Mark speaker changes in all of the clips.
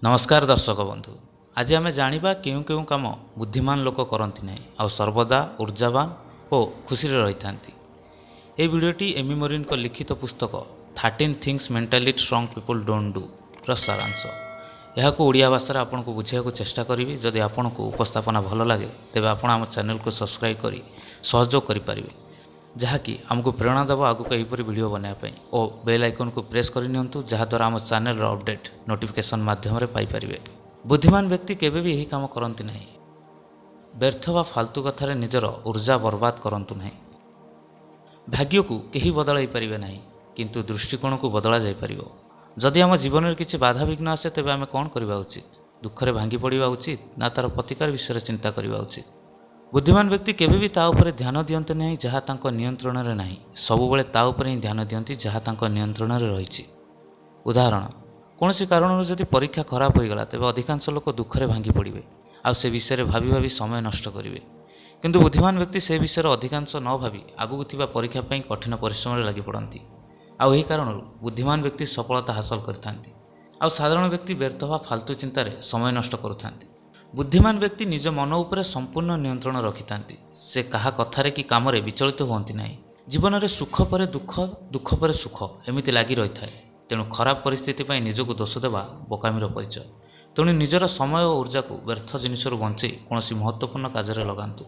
Speaker 1: नमस्कार दर्शक बंधु। आज आम जाना क्यों क्यों काम बुद्धिमान लोक करती ना आ सर्वदा ऊर्जावान और खुशी रही था। ये भिडटी एमी मोरिन को लिखित पुस्तक 13 things mentally strong people don't do सारांश। यह ओडिया भाषा आपन को बुझाइक चेष्टा करी। जदि आपन को उपस्थापना भल लगे तेज आप चैनल को सब्सक्राइब कर सहयोग करें, जहाँकि आमको प्रेरणा देव आगक यहपरी वीडियो बनायापी और बेल आइकन को प्रेस करनी जहाँद्वारा आम चैनल अपडेट नोटिफिकेशन माध्यम पाइपर। बुद्धिमान व्यक्ति केवे भी यही काम करती ना। व्यर्थ व फालतू कथार निजर ऊर्जा बर्बाद करतु ना। भाग्य को कहीं बदल पारे ना, किंतु दृष्टिकोण को बदला जापर। जदि आम जीवन में किसी बाधा विघ्न आसे तेज आम कौन करवा उचित? दुखरे भांगी पड़ा उचित ना तार प्रतिकार विषय चिंता करवा उचित? बुद्धिमान व्यक्ति केवे भी ता उपरे ध्यान दियंते नहीं जहाँ तांको नियंत्रण में नहीं, सबुबले ता उपरे ही ध्यान दियंती जहाँ तांको नियंत्रण में रही। उदाहरण, कौन सी कारण जदि परीक्षा खराब हो गला तेज अधिकांश लोक दुखरे भांगी पड़े आ से विषय भाभी भाभी समय नष्ट करेंगे। किंतु बुद्धिमान व्यक्ति से विषय अधिकांश न भावी आगू थिबा परीक्षा पाई कठिन परिश्रम में लगी पड़ती। आई कारण बुद्धिमान व्यक्ति सफलता हासिल करथांती। आ साधारण व्यक्ति व्यर्थ वा फालतू चिंतार समय नष्ट करुथांती। बुद्धिमान व्यक्ति निज मन उपर संपूर्ण नियंत्रण रखिथांती। से कहा कथारे कि काम विचलित हुअंती नहीं। जीवन में सुख पर दुख, दुख पर सुख एमती लगी रही है। तेणु खराब परिस्थिति पर निजको दोष देवा बोकामीर परिचय। तेणु निजर समय और ऊर्जा को व्यर्थ जिनिस बंचे कौन महत्वपूर्ण कार्य लगातु।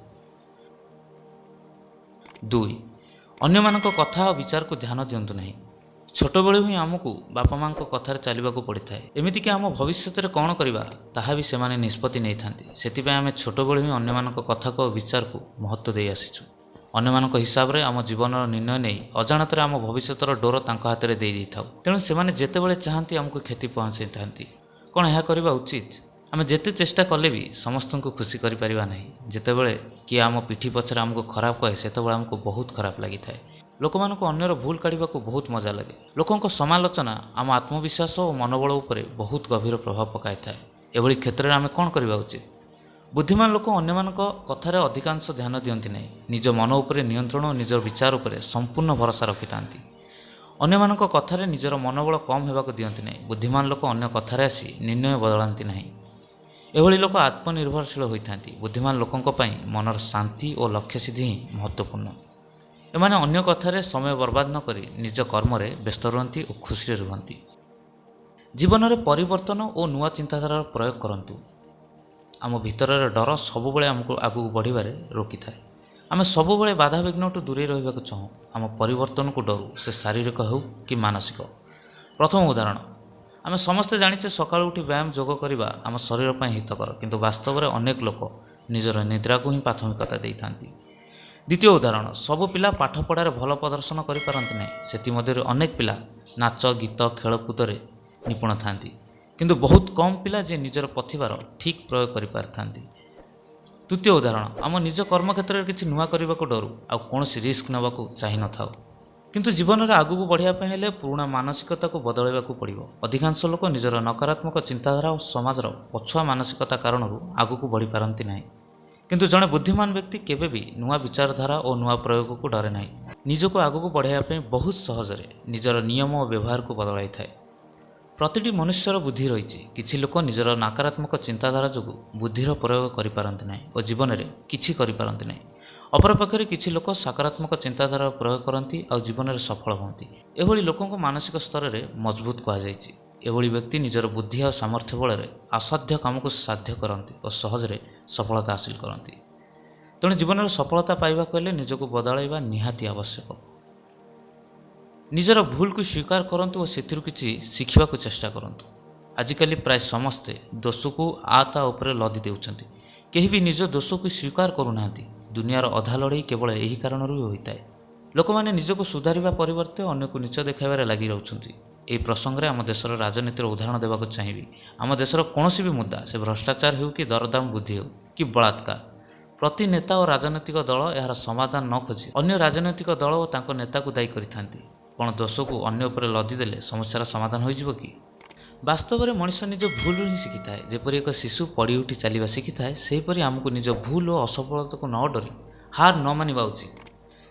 Speaker 1: 2. अन्य मानक कथा और विचार को ध्यान दिंतु नहीं। छोट बेलू ही आमको बापा माँ कथार चलवाक पड़ता है। एमतीक आम भविष्य में कौन करवा ताहा भी से निष्पत्ति नहीं था। से आम छोट बेलू ही अन्य मानक कथा को विचार को महत्व दे आसीचु। अन्य मानक हिसाब से आम जीवन निर्णय नहीं अजाणत आम भविष्यर डोर तांको हाथ में दे था। तेणु से जितेबाला चाहती आमको क्षति पहुँचाई था। कौन यह करवा उचित? आम जिते चेष्टा कले भी समस्त को खुशी करें ना। जितेबाला किए आम पिठी पछरे आमको खराब कहे से आमको बहुत खराब लगी था। लोक मानक अन्यर भूल काढ़ा को बहुत मजा लगे। लोकों समालोचना आम आत्मविश्वास और मनोबल उपर बहुत गभीर प्रभाव पकाई था। एभली क्षेत्र में आम कौन करवा उचित? बुद्धिमान लोक अन्य मानक कथार अधिकांश ध्यान दियंती नहीं। निज मन उपर नियंत्रण और निज विचार उपर संपूर्ण भरोसा रखि था। अन्य मानक कथार निजर मनोबल कम होगा दियंती नहीं। बुद्धिमान लोक अन्य कथार आसी निर्णय बदलाती नहीं। एभली लोक आत्मनिर्भरशील होता। बुद्धिमान लोकों मनर शांति और लक्ष्य सिद्धि ही महत्वपूर्ण। एमाने अन्य कथार समय बर्बाद न करी निज कर्म व्यस्त रुहति और खुशी रुहति। जीवन में परिवर्तन और नुआ चिंताधारा प्रयोग करंतु। आम भीतर डर सबुबले आमको आगू बढ़िबारे रोकी थाए। आम सबुबले बाधा विघ्न दूरे रहिबाक चाहूँ। आम परिवर्तन को डरू, से शारीरिक हो कि मानसिक। प्रथम उदाहरण, आम समस्ते जानिचे सकाळ उठी व्यायाम जोग करवा आम शरीर पर हितकर, किंतु वास्तव में अनेक लोक निजर निद्रा को ही प्राथमिकता दे था। द्वितीय उदाहरण, सबु पिला पाठ पढ़ार भल प्रदर्शन करें से अनेक पिला नाच गीत खेलकूद निपुण था, किंतु बहुत कम पिला जे निजर प्रतिभार ठीक प्रयोग कर। तृतीय उदाहरण, आम निज कर्म क्षेत्र में किसी नुआ करने को डरू आ कौन रिस्क ना चाह न था। किंतु जीवन में आगू बढ़ापी हेले पुराणा मानसिकता को बदलवा पड़ो। अधिकांश लोक निजर नकारात्मक चिंताधारा और समाजर पछुआ मानसिकता कारण आगू बढ़ी पारती ना। किंतु जड़े बुद्धिमान व्यक्ति केवे भी नुआ विचारधारा और नुआ प्रयोग को डरे ना। निजको आगू बढ़ापी बहुत सहजरे निजर नियम और व्यवहार को बदलाई थाए। प्रतिटी मनुष्यर बुद्धि रही। किछि लोक निजर नकारात्मक चिंताधारा जो बुद्धिर प्रयोग करिपारंती नाही और जीवन में किछि करिपारंती नाही। अपरपक्षरे किछि लोक सकारात्मक चिंताधारा प्रयोग करती और जीवन में सफल होती। एभली लोकों मानसिक स्तर में मजबूत कहुई। एभली व्यक्ति निजर बुद्धि और सामर्थ्य बल असाध्य काम को साध्य करती और सहजरे सफलता हासिल करती। तेणु जीवन में सफलता पाइबा हेले निजको बदलैवा निहाती आवश्यक। निजर भूल को स्वीकार करंतु और सेथिरु किछि शिखिबा को चेष्टा करंतु। आजिकल प्राय समस्ते दोष को ता उपरे लदी देउछंती। केही भी निज दोष को स्वीकार करूनाहांती। दुनियार अधा लड़ाई केवल यही कारण होता है। लोक मैंने निजको सुधारिबा परिवर्ते अन्य को नीच देखाइबारे लगी रहउछंती। एही प्रसंग में आम देशर राजनीतिर उदाहरण देवाक चाहिए। आम देशर कौन भी मुद्दा से भ्रष्टाचार हो कि दरदाम वृद्धि हो कि बलात्कार, प्रति नेता और राजनैतिक दल यार समाधान न खोजी अन्य राजनैतिक दल और तांको नेता को दायी करिथांती। कौन दोष को अन्य उपर लदीदेले समस्यार समाधान हो वास्तव में मनीष निज भूल ही शिखी थाए। जेपरी एक शिशु पड़ी उठी चलवा शिखी थाए सेहीपरि आमको निज भूल और असफलता को न डरी हार न मानिबा उचित।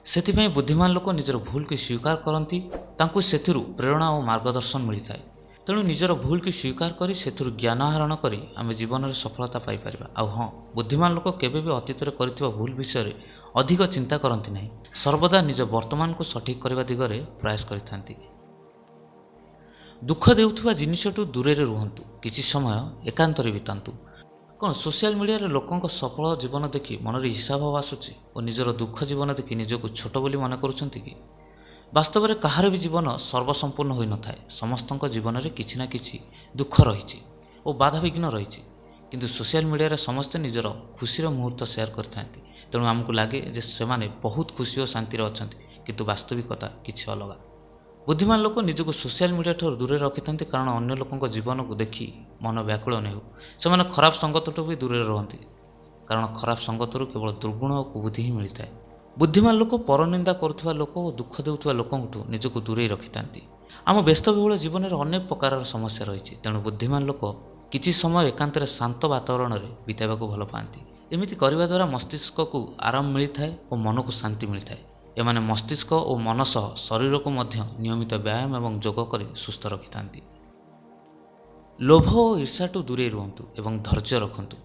Speaker 1: सेथिपाई बुद्धिमान लोक निजर भूल को स्वीकार करती, तांकु सेथिरु प्रेरणा और मार्गदर्शन मिलता है। ତେଣୁ ନିଜର ଭୁଲକୁ ସ୍ୱୀକାର କରି ସେଥିରୁ ଜ୍ଞାନ ଆହରଣ କରି ଆମେ ଜୀବନରେ ସଫଳତା ପାଇପାରିବା। ଆଉ ହଁ, ବୁଦ୍ଧିମାନ ଲୋକ କେବେ ବି ଅତୀତରେ କରିଥିବା ଭୁଲ ବିଷୟରେ ଅଧିକ ଚିନ୍ତା କରନ୍ତି ନାହିଁ, ସର୍ବଦା ନିଜ ବର୍ତ୍ତମାନକୁ ସଠିକ୍ କରିବା ଦିଗରେ ପ୍ରୟାସ କରିଥାନ୍ତି। ଦୁଃଖ ଦେଉଥିବା ଜିନିଷଠୁ ଦୂରରେ ରୁହନ୍ତୁ, କିଛି ସମୟ ଏକାନ୍ତରେ ବିତାନ୍ତୁ। କ'ଣ ସୋସିଆଲ ମିଡ଼ିଆରେ ଲୋକଙ୍କ ସଫଳ ଜୀବନ ଦେଖି ମନରେ ହିସାବଭାବ ଆସୁଛି ଓ ନିଜର ଦୁଃଖ ଜୀବନ ଦେଖି ନିଜକୁ ଛୋଟ ବୋଲି ମନେ କରୁଛନ୍ତି କି? ବାସ୍ତବରେ କାହାର ବି ଜୀବନ ସର୍ବସମ୍ପୂର୍ଣ୍ଣ ହୋଇନଥାଏ। ସମସ୍ତଙ୍କ ଜୀବନରେ କିଛି ନା କିଛି ଦୁଃଖ ରହିଛି ଓ ବାଧାବିଘ୍ନ ରହିଛି, କିନ୍ତୁ ସୋସିଆଲ ମିଡ଼ିଆରେ ସମସ୍ତେ ନିଜର ଖୁସିର ମୁହୂର୍ତ୍ତ ସେୟାର କରିଥାନ୍ତି। ତେଣୁ ଆମକୁ ଲାଗେ ଯେ ସେମାନେ ବହୁତ ଖୁସି ଓ ଶାନ୍ତିରେ ଅଛନ୍ତି, କିନ୍ତୁ ବାସ୍ତବିକତା କିଛି ଅଲଗା। ବୁଦ୍ଧିମାନ ଲୋକ ନିଜକୁ ସୋସିଆଲ ମିଡ଼ିଆ ଠାରୁ ଦୂରରେ ରଖିଥାନ୍ତି, କାରଣ ଅନ୍ୟ ଲୋକଙ୍କ ଜୀବନକୁ ଦେଖି ମନ ବ୍ୟାକୁଳ ନ ହେଉ। ସେମାନେ ଖରାପ ସଙ୍ଗତଠୁ ବି ଦୂରରେ ରୁହନ୍ତି, କାରଣ ଖରାପ ସଙ୍ଗତରୁ କେବଳ ଦୁର୍ଗୁଣ ଓ କୁବୁଦ୍ଧି ହିଁ ମିଳିଥାଏ। ବୁଦ୍ଧିମାନ ଲୋକ ପରନିନ୍ଦା କରୁଥିବା ଲୋକ ଓ ଦୁଃଖ ଦେଉଥିବା ଲୋକଙ୍କଠୁ ନିଜକୁ ଦୂରେଇ ରଖିଥାନ୍ତି। ଆମ ବ୍ୟସ୍ତବହୁଳ ଜୀବନରେ ଅନେକ ପ୍ରକାରର ସମସ୍ୟା ରହିଛି, ତେଣୁ ବୁଦ୍ଧିମାନ ଲୋକ କିଛି ସମୟ ଏକାନ୍ତରେ ଶାନ୍ତ ବାତାବରଣରେ ବିତାଇବାକୁ ଭଲ ପାଆନ୍ତି। ଏମିତି କରିବା ଦ୍ୱାରା ମସ୍ତିଷ୍କକୁ ଆରାମ ମିଳିଥାଏ ଓ ମନକୁ ଶାନ୍ତି ମିଳିଥାଏ। ଏମାନେ ମସ୍ତିଷ୍କ ଓ ମନ ସହ ଶରୀରକୁ ମଧ୍ୟ ନିୟମିତ ବ୍ୟାୟାମ ଏବଂ ଯୋଗ କରି ସୁସ୍ଥ ରଖିଥାନ୍ତି। ଲୋଭ ଓ ଈର୍ଷାଠୁ ଦୂରେଇ ରୁହନ୍ତୁ ଏବଂ ଧୈର୍ଯ୍ୟ ରଖନ୍ତୁ।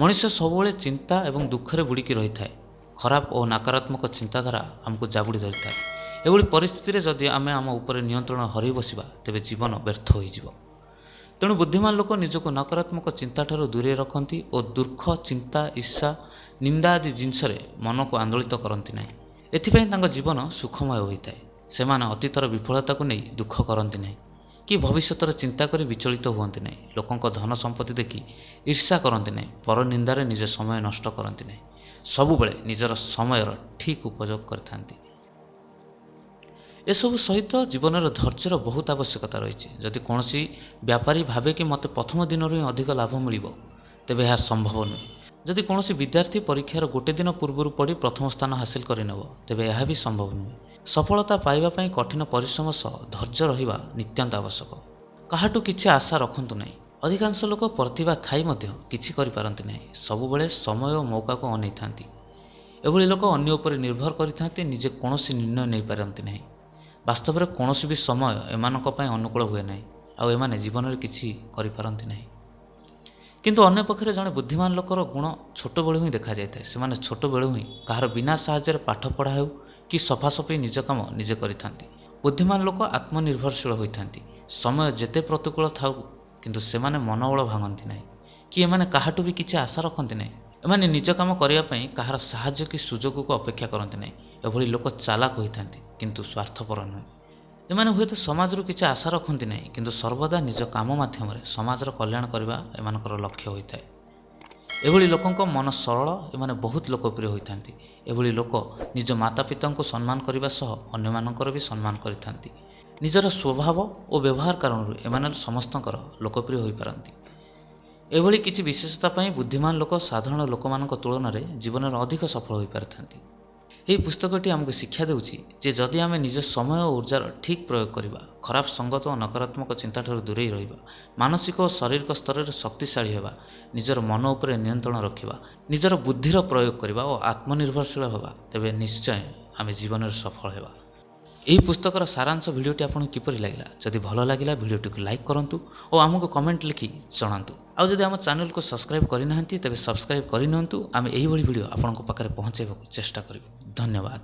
Speaker 1: ମଣିଷ ସବୁବେଳେ ଚିନ୍ତା ଏବଂ ଦୁଃଖରେ ବୁଡ଼ିକି ରହିଥାଏ। ଖରାପ ଓ ନକାରାତ୍ମକ ଚିନ୍ତାଧାରା ଆମକୁ ଜାବୁଡ଼ି ଧରିଥାଏ। ଏଭଳି ପରିସ୍ଥିତିରେ ଯଦି ଆମେ ଆମ ଉପରେ ନିୟନ୍ତ୍ରଣ ହରାଇ ବସିବା, ତେବେ ଜୀବନ ବ୍ୟର୍ଥ ହୋଇଯିବ। ତେଣୁ ବୁଦ୍ଧିମାନ ଲୋକ ନିଜକୁ ନକାରାତ୍ମକ ଚିନ୍ତାଠାରୁ ଦୂରେଇ ରଖନ୍ତି ଓ ଦୁଃଖ, ଚିନ୍ତା, ଈର୍ଷା, ନିନ୍ଦା ଆଦି ଜିନିଷରେ ମନକୁ ଆନ୍ଦୋଳିତ କରନ୍ତି ନାହିଁ। ଏଥିପାଇଁ ତାଙ୍କ ଜୀବନ ସୁଖମୟ ହୋଇଥାଏ। ସେମାନେ ଅତୀତର ବିଫଳତାକୁ ନେଇ ଦୁଃଖ କରନ୍ତି ନାହିଁ କି ଭବିଷ୍ୟତର ଚିନ୍ତା କରି ବିଚଳିତ ହୁଅନ୍ତି ନାହିଁ। ଲୋକଙ୍କ ଧନ ସମ୍ପତ୍ତି ଦେଖି ଈର୍ଷା କରନ୍ତି ନାହିଁ। ପରନିନ୍ଦାରେ ନିଜ ସମୟ ନଷ୍ଟ କରନ୍ତି ନାହିଁ। ସବୁବେଳେ ନିଜର ସମୟର ଠିକ୍ ଉପଯୋଗ କରିଥାନ୍ତି। ଏସବୁ ସହିତ ଜୀବନର ଧୈର୍ଯ୍ୟର ବହୁତ ଆବଶ୍ୟକତା ରହିଛି। ଯଦି କୌଣସି ବ୍ୟାପାରୀ ଭାବେ କି ମୋତେ ପ୍ରଥମ ଦିନରୁ ହିଁ ଅଧିକ ଲାଭ ମିଳିବ, ତେବେ ଏହା ସମ୍ଭବ ନୁହେଁ। ଯଦି କୌଣସି ବିଦ୍ୟାର୍ଥୀ ପରୀକ୍ଷାର ଗୋଟେ ଦିନ ପୂର୍ବରୁ ପଢ଼ି ପ୍ରଥମ ସ୍ଥାନ ହାସିଲ କରିନେବ, ତେବେ ଏହା ବି ସମ୍ଭବ ନୁହେଁ। ସଫଳତା ପାଇବା ପାଇଁ କଠିନ ପରିଶ୍ରମ ସହ ଧୈର୍ଯ୍ୟ ରହିବା ନିତ୍ୟାନ୍ତ ଆବଶ୍ୟକ। କାହାଠୁ କିଛି ଆଶା ରଖନ୍ତୁ ନାହିଁ। ଅଧିକାଂଶ ଲୋକ ପ୍ରତିଭା ଥାଇ ମଧ୍ୟ କିଛି କରିପାରନ୍ତି ନାହିଁ। ସବୁବେଳେ ସମୟ ଓ ମୌକାକୁ ଅନେଇଥାନ୍ତି। ଏଭଳି ଲୋକ ଅନ୍ୟ ଉପରେ ନିର୍ଭର କରିଥାନ୍ତି, ନିଜେ କୌଣସି ନିର୍ଣ୍ଣୟ ନେଇପାରନ୍ତି ନାହିଁ। ବାସ୍ତବରେ କୌଣସି ବି ସମୟ ଏମାନଙ୍କ ପାଇଁ ଅନୁକୂଳ ହୁଏ ନାହିଁ, ଆଉ ଏମାନେ ଜୀବନରେ କିଛି କରିପାରନ୍ତି ନାହିଁ। କିନ୍ତୁ ଅନ୍ୟପକ୍ଷରେ ଜଣେ ବୁଦ୍ଧିମାନ ଲୋକର ଗୁଣ ଛୋଟବେଳୁ ହିଁ ଦେଖାଯାଇଥାଏ। ସେମାନେ ଛୋଟବେଳୁ ହିଁ କାହାର ବିନା ସାହାଯ୍ୟରେ ପାଠ ପଢ଼ା ହେଉ କି ସଫାସଫି ନିଜ କାମ ନିଜେ କରିଥାନ୍ତି। ବୁଦ୍ଧିମାନ ଲୋକ ଆତ୍ମନିର୍ଭରଶୀଳ ହୋଇଥାନ୍ତି। ସମୟ ଯେତେ ପ୍ରତିକୂଳ ଥାଉ, କିନ୍ତୁ ସେମାନେ ମନୋବଳ ଭାଙ୍ଗନ୍ତି ନାହିଁ କି ଏମାନେ କାହାଠୁ ବି କିଛି ଆଶା ରଖନ୍ତି ନାହିଁ। ଏମାନେ ନିଜ କାମ କରିବା ପାଇଁ କାହାର ସାହାଯ୍ୟ କି ସୁଯୋଗକୁ ଅପେକ୍ଷା କରନ୍ତି ନାହିଁ। ଏଭଳି ଲୋକ ଚାଲାକ ହୋଇଥାନ୍ତି, କିନ୍ତୁ ସ୍ୱାର୍ଥପର ନୁହେଁ। ଏମାନେ ହୁଏତ ସମାଜରୁ କିଛି ଆଶା ରଖନ୍ତି ନାହିଁ, କିନ୍ତୁ ସର୍ବଦା ନିଜ କାମ ମାଧ୍ୟମରେ ସମାଜର କଲ୍ୟାଣ କରିବା ଏମାନଙ୍କର ଲକ୍ଷ୍ୟ ହୋଇଥାଏ। ଏଭଳି ଲୋକଙ୍କ ମନ ସରଳ, ଏମାନେ ବହୁତ ଲୋକପ୍ରିୟ ହୋଇଥାନ୍ତି। ଏଭଳି ଲୋକ ନିଜ ମାତାପିତାଙ୍କୁ ସମ୍ମାନ କରିବା ସହ ଅନ୍ୟମାନଙ୍କର ବି ସମ୍ମାନ କରିଥାନ୍ତି। ନିଜର ସ୍ୱଭାବ ଓ ବ୍ୟବହାର କାରଣରୁ ଏମାନେ ସମସ୍ତଙ୍କର ଲୋକପ୍ରିୟ ହୋଇପାରନ୍ତି। ଏଭଳି କିଛି ବିଶେଷତା ପାଇଁ ବୁଦ୍ଧିମାନ ଲୋକ ସାଧାରଣ ଲୋକମାନଙ୍କ ତୁଳନାରେ ଜୀବନରେ ଅଧିକ ସଫଳ ହୋଇପାରିଥାନ୍ତି। ଏହି ପୁସ୍ତକଟି ଆମକୁ ଶିକ୍ଷା ଦେଉଛି ଯେ ଯଦି ଆମେ ନିଜ ସମୟ ଓ ଉର୍ଜାର ଠିକ୍ ପ୍ରୟୋଗ କରିବା, ଖରାପ ସଙ୍ଗତ ଓ ନକାରାତ୍ମକ ଚିନ୍ତାଠାରୁ ଦୂରେଇ ରହିବା, ମାନସିକ ଓ ଶାରୀରିକ ସ୍ତରରେ ଶକ୍ତିଶାଳୀ ହେବା, ନିଜର ମନ ଉପରେ ନିୟନ୍ତ୍ରଣ ରଖିବା, ନିଜର ବୁଦ୍ଧିର ପ୍ରୟୋଗ କରିବା ଓ ଆତ୍ମନିର୍ଭରଶୀଳ ହେବା, ତେବେ ନିଶ୍ଚୟ ଆମେ ଜୀବନରେ ସଫଳ ହେବା। ଏହି ପୁସ୍ତକର ସାରାଂଶ ଭିଡ଼ିଓଟି ଆପଣଙ୍କୁ କିପରି ଲାଗିଲା? ଯଦି ଭଲ ଲାଗିଲା ଭିଡ଼ିଓଟିକୁ ଲାଇକ୍ କରନ୍ତୁ ଓ ଆମକୁ କମେଣ୍ଟ ଲେଖି ଜଣାନ୍ତୁ। ଆଉ ଯଦି ଆମ ଚ୍ୟାନେଲକୁ ସବସ୍କ୍ରାଇବ୍ କରିନାହାନ୍ତି, ତେବେ ସବସ୍କ୍ରାଇବ୍ କରିନିଅନ୍ତୁ। ଆମେ ଏହିଭଳି ଭିଡ଼ିଓ ଆପଣଙ୍କ ପାଖରେ ପହଞ୍ଚାଇବାକୁ ଚେଷ୍ଟା କରିବୁ। ଧନ୍ୟବାଦ।